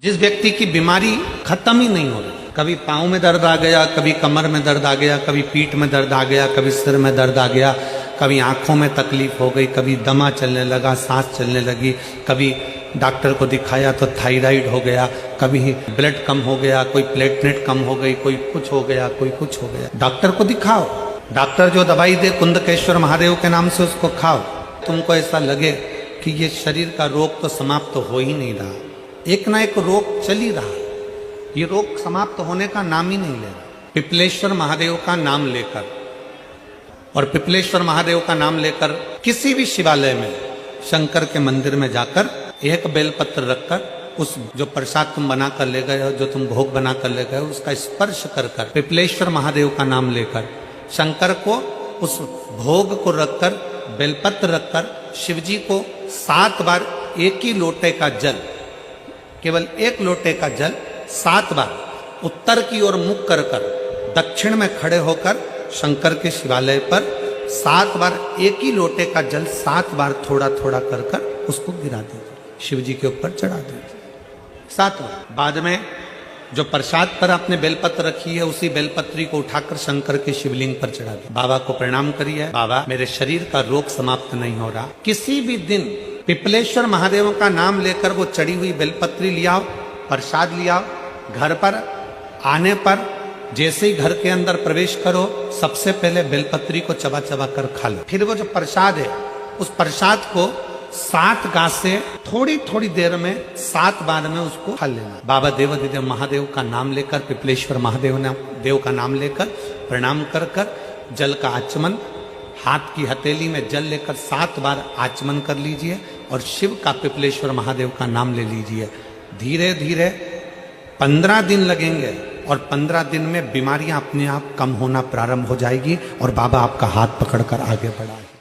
जिस व्यक्ति की बीमारी खत्म ही नहीं हो रही, कभी पाँव में दर्द आ गया, कभी कमर में दर्द आ गया, कभी पीठ में दर्द आ गया, कभी सिर में दर्द आ गया, कभी आंखों में तकलीफ हो गई, कभी दमा चलने लगा, सांस चलने लगी, कभी डॉक्टर को दिखाया तो थायराइड हो गया, कभी ब्लड कम हो गया, कोई प्लेटलेट कम हो गई, कोई कुछ हो गया, कोई कुछ हो गया। डॉक्टर को दिखाओ, डॉक्टर जो दवाई दे कुंदकेश्वर महादेव के नाम से उसको खाओ। तुमको ऐसा लगे कि ये शरीर का रोग तो समाप्त हो ही नहीं रहा, एक ना एक रोग चल ही रहा, ये रोग समाप्त होने का नाम ही नहीं ले रहा। पिपलेश्वर महादेव का नाम लेकर और पिपलेश्वर महादेव का नाम लेकर किसी भी शिवालय में, शंकर के मंदिर में जाकर एक बेलपत्र रखकर उस जो प्रसाद तुम बना कर ले गए हो, जो तुम भोग बना कर ले गए हो, उसका स्पर्श कर कर पिपलेश्वर महादेव का नाम लेकर शंकर को उस भोग को रखकर, बेलपत्र रखकर शिवजी को 7 बार एक ही लोटे का जल, केवल एक लोटे का जल 7 बार उत्तर की ओर मुख कर कर दक्षिण में खड़े होकर शंकर के शिवालय पर 7 बार एक ही लोटे का जल 7 बार थोड़ा थोड़ा कर कर उसको गिरा दीजिए, शिव जी के ऊपर चढ़ा दीजिए 7 बार। बाद में जो प्रसाद पर आपने बेलपत्र रखी है, उसी बेलपत्री को उठाकर शंकर के शिवलिंग पर चढ़ा दीजिए। बाबा को प्रणाम करिए, बाबा मेरे शरीर का रोग समाप्त नहीं हो रहा। किसी भी दिन पिपलेश्वर महादेव का नाम लेकर वो चढ़ी हुई बेलपत्री लियाओ, प्रसाद लियाओ, घर पर आने पर जैसे ही घर के अंदर प्रवेश करो, सबसे पहले बेलपत्री को चबा चबा कर खा लो। फिर वो जो प्रसाद है, उस प्रसाद को 7 गांठ से थोड़ी थोड़ी देर में 7 बार में उसको खा लेना। बाबा देवाधिदेव महादेव का नाम लेकर, पिपलेश्वर महादेव देव का नाम लेकर प्रणाम कर कर जल का आचमन, हाथ की हथेली में जल लेकर 7 बार आचमन कर लीजिए और शिव का, पिपलेश्वर महादेव का नाम ले लीजिए। धीरे धीरे 15 दिन लगेंगे और 15 दिन में बीमारियां अपने आप कम होना प्रारंभ हो जाएगी और बाबा आपका हाथ पकड़कर आगे बढ़ाएंगे।